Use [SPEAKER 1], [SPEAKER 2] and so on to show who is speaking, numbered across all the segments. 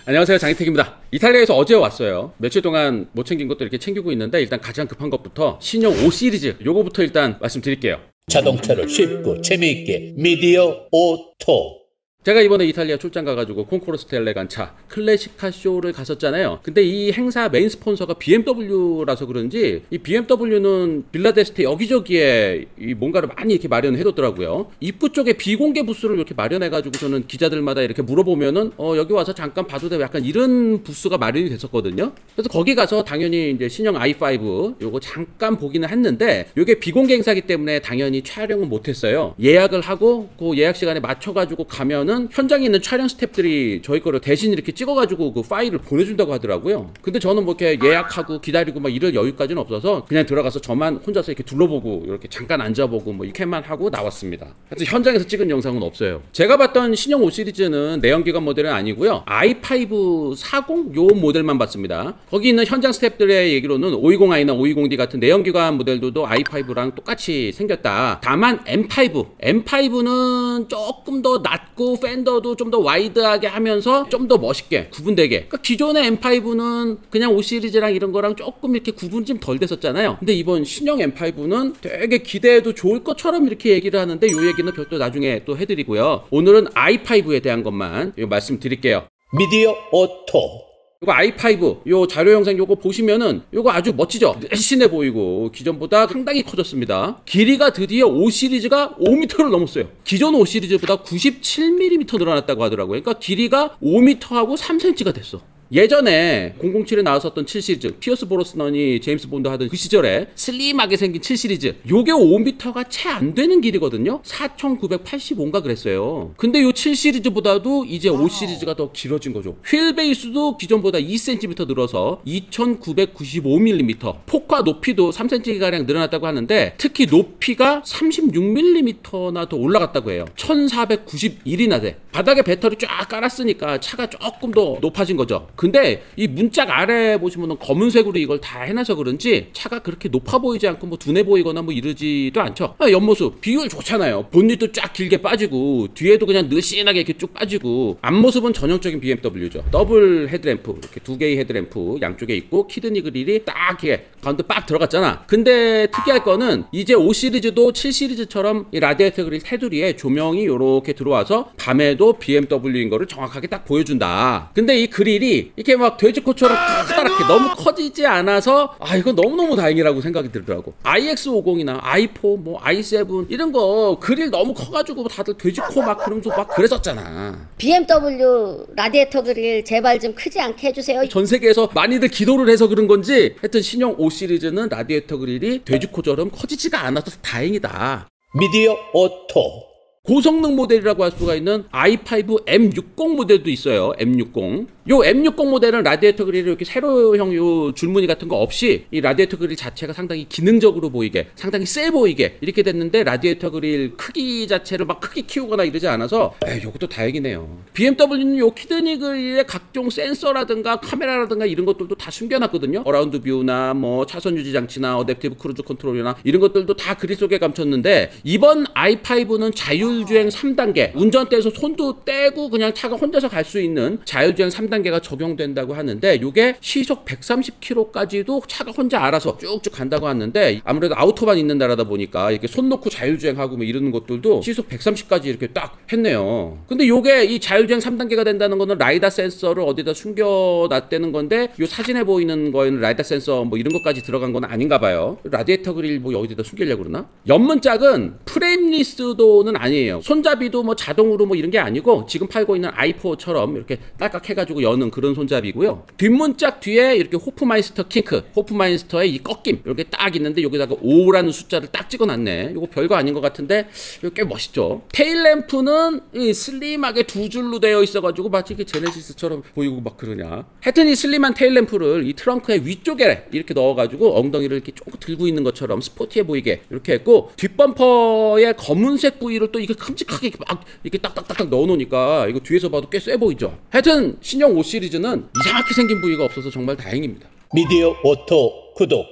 [SPEAKER 1] 안녕하세요, 장희택입니다. 이탈리아에서 어제 왔어요. 며칠 동안 못 챙긴 것도 이렇게 챙기고 있는데 일단 가장 급한 것부터 신형 5 시리즈 요거부터 일단 말씀드릴게요.
[SPEAKER 2] 자동차를 쉽고 재미있게 미디어 오토.
[SPEAKER 1] 제가 이번에 이탈리아 출장 가가지고 콘코르스 엘레간차 클래식카 쇼를 갔었잖아요. 근데 이 행사 메인 스폰서가 BMW라서 그런지 이 BMW는 빌라데스테 여기저기에 이 뭔가를 많이 이렇게 마련해뒀더라고요. 입구 쪽에 비공개 부스를 이렇게 마련해가지고 저는 기자들마다 이렇게 물어보면은 여기 와서 잠깐 봐도 돼 약간 이런 부스가 마련이 됐었거든요. 그래서 거기 가서 당연히 이제 신형 i5 요거 잠깐 보기는 했는데 요게 비공개 행사기 때문에 당연히 촬영은 못했어요. 예약을 하고 그 예약 시간에 맞춰가지고 가면은 현장에 있는 촬영 스태프들이 저희 거를 대신 이렇게 찍어가지고 그 파일을 보내준다고 하더라고요. 근데 저는 뭐 이렇게 예약하고 기다리고 막 이럴 여유까지는 없어서 그냥 들어가서 저만 혼자서 이렇게 둘러보고 이렇게 잠깐 앉아보고 뭐 이렇게만 하고 나왔습니다. 그래서 현장에서 찍은 영상은 없어요. 제가 봤던 신형 5 시리즈는 내연기관 모델은 아니고요. i5 40 요 모델만 봤습니다. 거기 있는 현장 스태프들의 얘기로는 520i나 520D 같은 내연기관 모델들도 i5랑 똑같이 생겼다. 다만 M5는 조금 더 낮고 팬더도 좀 더 와이드하게 하면서 좀 더 멋있게 구분되게. 그러니까 기존의 M5는 그냥 5 시리즈랑 이런 거랑 조금 이렇게 구분이 좀 덜 됐었잖아요. 근데 이번 신형 M5는 되게 기대해도 좋을 것처럼 이렇게 얘기를 하는데 요 얘기는 별도 나중에 또 해드리고요. 오늘은 i5에 대한 것만 말씀드릴게요.
[SPEAKER 2] 미디어 오토.
[SPEAKER 1] 이거 i5 요 자료 영상 요거 보시면은 요거 아주 멋지죠? 날씬해 보이고 기존보다 상당히 커졌습니다. 길이가 드디어 5 시리즈가 5m를 넘었어요. 기존 5 시리즈보다 97mm 늘어났다고 하더라고요. 그러니까 길이가 5m하고 3cm가 됐어. 예전에 007에 나왔었던 7 시리즈 피어스 브로스넌이 제임스 본드 하던 그 시절에 슬림하게 생긴 7 시리즈 요게 5m가 채 안 되는 길이거든요. 4985인가 그랬어요. 근데 요 7 시리즈보다도 이제 5 시리즈가 더 길어진 거죠. 휠 베이스도 기존보다 2cm 늘어서 2995mm, 폭과 높이도 3cm가량 늘어났다고 하는데 특히 높이가 36mm나 더 올라갔다고 해요. 1491이나 돼. 바닥에 배터리 쫙 깔았으니까 차가 조금 더 높아진 거죠. 근데 이 문짝 아래 보시면 검은색으로 이걸 다 해놔서 그런지 차가 그렇게 높아 보이지 않고 뭐 둔해 보이거나 뭐 이러지도 않죠. 옆모습 비율 좋잖아요. 본닛도 쫙 길게 빠지고 뒤에도 그냥 느씬하게 이렇게 쭉 빠지고 앞모습은 전형적인 BMW죠. 더블 헤드램프 이렇게 두 개의 헤드램프 양쪽에 있고 키드니 그릴이 딱 이렇게 가운데 빡 들어갔잖아. 근데 특이할 거는 이제 5 시리즈도 7 시리즈처럼 이 라디에이터 그릴 테두리에 조명이 이렇게 들어와서 밤에도 BMW인 거를 정확하게 딱 보여준다. 근데 이 그릴이 이렇게 막 돼지코처럼 커다랗게 너무 커지지 않아서 이건 너무너무 다행이라고 생각이 들더라고. iX50이나 i4, 뭐 i7 이런 거 그릴 너무 커가지고 다들 돼지코 막 그러면서 막 그랬었잖아.
[SPEAKER 3] BMW 라디에이터 그릴 제발 좀 크지 않게 해주세요.
[SPEAKER 1] 전 세계에서 많이들 기도를 해서 그런 건지 하여튼 신형 5 시리즈는 라디에이터 그릴이 돼지코처럼 커지지가 않아서 다행이다.
[SPEAKER 2] 미디어 오토.
[SPEAKER 1] 고성능 모델이라고 할 수가 있는 i5 M60 모델도 있어요. M60. 요 M60 모델은 라디에이터 그릴을 이렇게 세로형 요 줄무늬 같은 거 없이 이 라디에이터 그릴 자체가 상당히 기능적으로 보이게, 상당히 세 보이게 이렇게 됐는데 라디에이터 그릴 크기 자체를 막 크게 키우거나 이러지 않아서 요것도 다행이네요. BMW는 요 키드니 그릴의 각종 센서라든가 카메라라든가 이런 것들도 다 숨겨놨거든요. 어라운드 뷰나 뭐 차선 유지 장치나 어댑티브 크루즈 컨트롤이나 이런 것들도 다 그릴 속에 감췄는데 이번 i5는 자율주행 3단계 운전대에서 손도 떼고 그냥 차가 혼자서 갈 수 있는 자율주행 3단계가 적용된다고 하는데 이게 시속 130km까지도 차가 혼자 알아서 쭉쭉 간다고 하는데 아무래도 아우토반 있는 나라다 보니까 이렇게 손 놓고 자율주행하고 뭐 이러는 것들도 시속 130까지 이렇게 딱 했네요. 근데 요게 이 자율주행 3단계가 된다는 거는 라이다 센서를 어디다 숨겨놨다는 건데 요 사진에 보이는 거에는 라이다 센서 뭐 이런 것까지 들어간 건 아닌가 봐요. 라디에이터 그릴 뭐 여기다 숨기려고 그러나? 옆문짝은 프레임리스도는 아니에요. 손잡이도 뭐 자동으로 뭐 이런 게 아니고 지금 팔고 있는 i4처럼 이렇게 딸깍 해가지고 여는 그런 손잡이고요. 뒷문짝 뒤에 이렇게 호프마이스터 킹크, 호프마이스터의 이 꺾임 이렇게 딱 있는데 여기다가 5라는 숫자를 딱 찍어놨네. 이거 별거 아닌 것 같은데 이거 꽤 멋있죠. 테일램프는 이 슬림하게 두 줄로 되어 있어가지고 마치 이게 제네시스처럼 보이고 막 그러냐. 하여튼 이 슬림한 테일램프를 이 트렁크의 위쪽에 이렇게 넣어가지고 엉덩이를 이렇게 조금 들고 있는 것처럼 스포티해 보이게 이렇게 했고 뒷범퍼의 검은색 부위를 또 이게 큼직하게 막 이렇게 딱딱딱딱 넣어놓으니까 이거 뒤에서 봐도 꽤 세 보이죠. 하여튼 신형 5 시리즈는 이상하게 생긴 부위가 없어서 정말 다행입니다.
[SPEAKER 2] 미디어 오토 구독.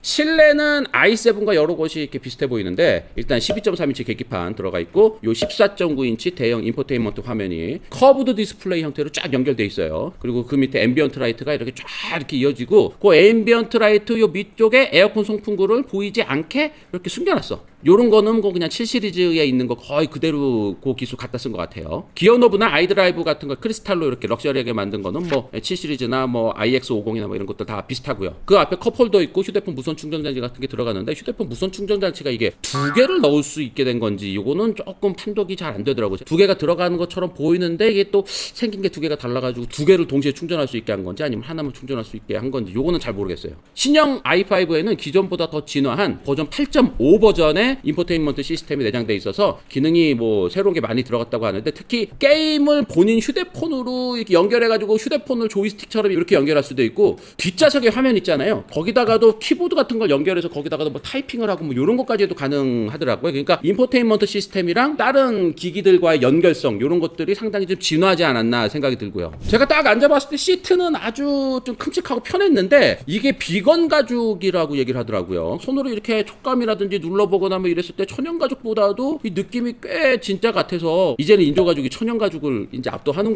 [SPEAKER 1] 실내는 i7과 여러 곳이 이렇게 비슷해 보이는데 일단 12.3인치 계기판 들어가 있고 요 14.9인치 대형 인포테인먼트 화면이 커브드 디스플레이 형태로 쫙 연결돼 있어요. 그리고 그 밑에 앰비언트 라이트가 이렇게 쫙 이렇게 이어지고 그 앰비언트 라이트 요 밑쪽에 에어컨 송풍구를 보이지 않게 이렇게 숨겨놨어. 요런 거는 뭐 그냥 7 시리즈에 있는 거 거의 그대로 그 기술 갖다 쓴 것 같아요. 기어 노브나 아이드라이브 같은 거 크리스탈로 이렇게 럭셔리하게 만든 거는 뭐 7 시리즈나 뭐 IX50이나 뭐 이런 것들 다 비슷하고요. 그 앞에 컵홀더 있고 휴대폰 무선 충전장치 같은 게 들어가는데 휴대폰 무선 충전장치가 이게 두 개를 넣을 수 있게 된 건지 요거는 조금 판독이 잘 안 되더라고요. 두 개가 들어가는 것처럼 보이는데 이게 또 생긴 게 두 개가 달라가지고 두 개를 동시에 충전할 수 있게 한 건지 아니면 하나만 충전할 수 있게 한 건지 요거는 잘 모르겠어요. 신형 i5에는 기존보다 더 진화한 버전 8.5 버전의 인포테인먼트 시스템이 내장돼 있어서 기능이 뭐 새로운 게 많이 들어갔다고 하는데 특히 게임을 본인 휴대폰으로 이렇게 연결해가지고 휴대폰을 조이스틱처럼 이렇게 연결할 수도 있고 뒷좌석에 화면 있잖아요. 거기다가도 키보드 같은 걸 연결해서 거기다가도 뭐 타이핑을 하고 뭐 이런 것까지 해도 가능하더라고요. 그러니까 인포테인먼트 시스템이랑 다른 기기들과의 연결성 이런 것들이 상당히 좀 진화하지 않았나 생각이 들고요. 제가 딱 앉아봤을 때 시트는 아주 좀 큼직하고 편했는데 이게 비건 가죽이라고 얘기를 하더라고요. 손으로 이렇게 촉감이라든지 눌러보거나 뭐 이랬을 때 천연 가죽보다도 이 느낌이 꽤 진짜 같아서 이제는 인조 가죽이 천연 가죽을 이제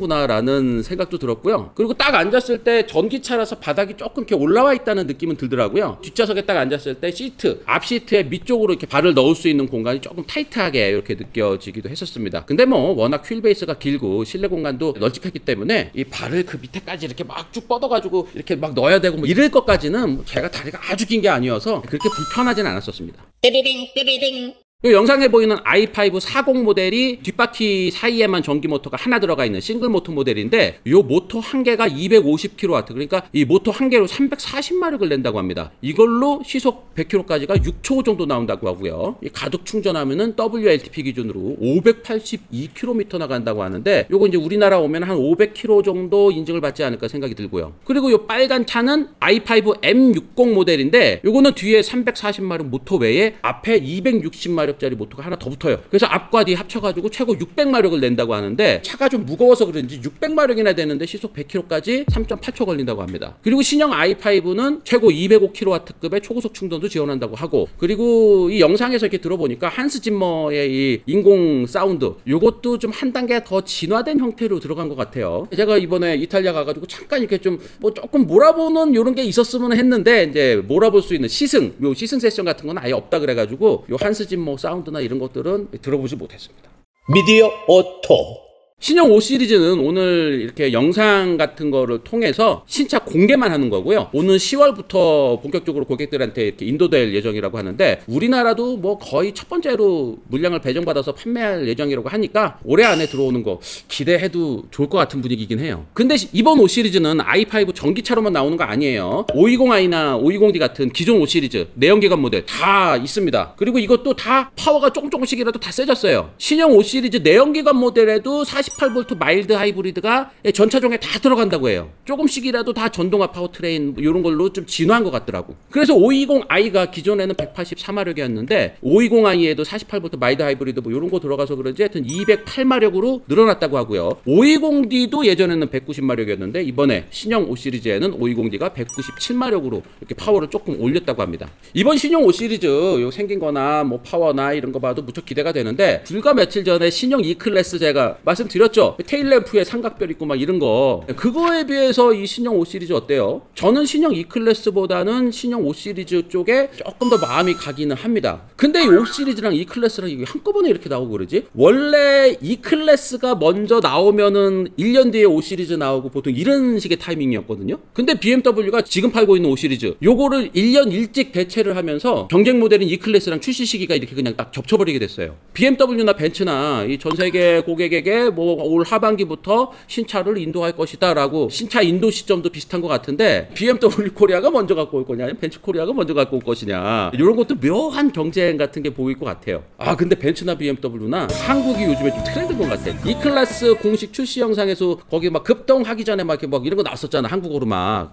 [SPEAKER 1] 압도하는구나라는 생각도 들었고요. 그리고 딱 앉았을 때 전기차라서 바닥이 조금 이렇게 올라와 있다는 느낌은 들더라고요. 뒷좌석에 딱 앉았을 때 시트 앞 시트의 밑쪽으로 이렇게 발을 넣을 수 있는 공간이 조금 타이트하게 이렇게 느껴지기도 했었습니다. 근데 뭐 워낙 휠 베이스가 길고 실내 공간도 널찍했기 때문에 이 발을 그 밑에까지 이렇게 막 쭉 뻗어가지고 이렇게 막 넣어야 되고 뭐 이럴 것까지는 뭐 제가 다리가 아주 긴 게 아니어서 그렇게 불편하진 않았었습니다.
[SPEAKER 2] 띠리링 띠리링.
[SPEAKER 1] 이 영상에 보이는 i5 40 모델이 뒷바퀴 사이에만 전기 모터가 하나 들어가 있는 싱글 모터 모델인데 이 모터 한 개가 250kW, 그러니까 이 모터 한 개로 340마력을 낸다고 합니다. 이걸로 시속 100km까지가 6초 정도 나온다고 하고요. 이 가득 충전하면은 WLTP 기준으로 582km 나간다고 하는데 요거 이제 우리나라 오면 한 500km 정도 인증을 받지 않을까 생각이 들고요. 그리고 요 빨간 차는 i5 M60 모델인데 요거는 뒤에 340마력 모터 외에 앞에 260마력 짜리 모터가 하나 더 붙어요. 그래서 앞과 뒤 합쳐가지고 최고 600마력을 낸다고 하는데 차가 좀 무거워서 그런지 600마력이나 되는데 시속 100km까지 3.8초 걸린다고 합니다. 그리고 신형 i5는 최고 205kW급의 초고속 충전도 지원한다고 하고, 그리고 이 영상에서 이렇게 들어보니까 한스 짐머의 이 인공 사운드 요것도 좀 한 단계 더 진화된 형태로 들어간 것 같아요. 제가 이번에 이탈리아 가가지고 잠깐 이렇게 좀 뭐 조금 몰아보는 요런 게 있었으면 했는데 이제 몰아볼 수 있는 시승 세션 같은 건 아예 없다 그래가지고 요 한스 짐머 사운드나 이런 것들은 들어보지 못했습니다.
[SPEAKER 2] 미디어 오토.
[SPEAKER 1] 신형 5 시리즈는 오늘 이렇게 영상 같은 거를 통해서 신차 공개만 하는 거고요. 오는 10월부터 본격적으로 고객들한테 이렇게 인도될 예정이라고 하는데 우리나라도 뭐 거의 첫 번째로 물량을 배정받아서 판매할 예정이라고 하니까 올해 안에 들어오는 거 기대해도 좋을 것 같은 분위기긴 해요. 근데 이번 5 시리즈는 i5 전기차로만 나오는 거 아니에요. 520i나 520D 같은 기존 5 시리즈 내연기관 모델 다 있습니다. 그리고 이것도 다 파워가 조금씩이라도 다 세졌어요. 신형 5 시리즈 내연기관 모델에도 48V 마일드 하이브리드가 전차종에 다 들어간다고 해요. 조금씩이라도 다 전동화 파워트레인 이런 걸로 좀 진화한 것 같더라고. 그래서 520i가 기존에는 184마력이었는데 520i에도 48V 마일드 하이브리드 뭐 이런 거 들어가서 그런지 하여튼 208마력으로 늘어났다고 하고요. 520D도 예전에는 190마력이었는데 이번에 신형 5 시리즈에는 520D가 197마력으로 이렇게 파워를 조금 올렸다고 합니다. 이번 신형 5 시리즈 요 생긴 거나 뭐 파워나 이런 거 봐도 무척 기대가 되는데 불과 며칠 전에 신형 E클래스 제가 말씀드렸죠. 테일램프에 삼각별 있고 막 이런 거, 그거에 비해서 이 신형 5 시리즈 어때요? 저는 신형 E클래스보다는 신형 5 시리즈 쪽에 조금 더 마음이 가기는 합니다. 근데 이 5 시리즈랑 E클래스랑 이게 한꺼번에 이렇게 나오고 그러지? 원래 E클래스가 먼저 나오면은 1년 뒤에 5 시리즈 나오고 보통 이런 식의 타이밍이었거든요. 근데 BMW가 지금 팔고 있는 5 시리즈 요거를 1년 일찍 대체를 하면서 경쟁 모델인 E클래스랑 출시 시기가 이렇게 그냥 딱 겹쳐버리게 됐어요. BMW나 벤츠나 이 전 세계 고객에게 뭐 올 하반기부터 신차를 인도할 것이다 라고 신차 인도 시점도 비슷한 것 같은데 BMW 코리아가 먼저 갖고 올 거냐 아니면 벤츠 코리아가 먼저 갖고 올 것이냐 이런 것도 묘한 경쟁 같은 게 보일 것 같아요. 아 근데 벤츠나 BMW나 한국이 요즘에 좀 트렌드인 것 같아. E클래스 공식 출시 영상에서 거기 막 급동하기 전에 막 이렇게 막 이런 거 나왔었잖아, 한국어로 막.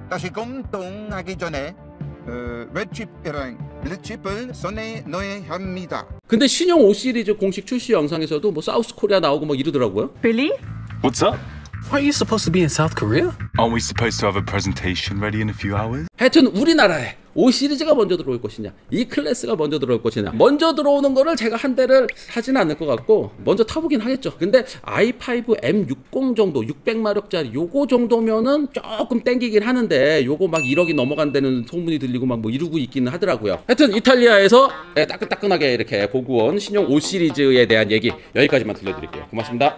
[SPEAKER 4] 다시 공동하기 전에 웹칩이랑 블루칩을 손에 넣어야 합니다.
[SPEAKER 1] 근데 신형 5 시리즈 공식 출시 영상에서도 뭐 사우스 코리아 나오고 막 이러더라고요.
[SPEAKER 5] Billy?
[SPEAKER 6] What's up?
[SPEAKER 5] Aren't you supposed to be in South Korea?
[SPEAKER 6] Aren't we supposed to have a presentation ready in a few hours?
[SPEAKER 1] 하여튼 우리나라에 5 시리즈가 먼저 들어올 것이냐, E 클래스가 먼저 들어올 것이냐. 먼저 들어오는 거를 제가 한 대를 사지는 않을 것 같고 먼저 타보긴 하겠죠. 근데 i5 M60 정도 600마력짜리 요거 정도면은 조금 땡기긴 하는데 요거 막 1억이 넘어간다는 소문이 들리고 막 뭐 이러고 있기는 하더라고요. 하여튼 이탈리아에서 따끈따끈하게 이렇게 고구원 신형 5 시리즈에 대한 얘기 여기까지만 들려드릴게요. 고맙습니다.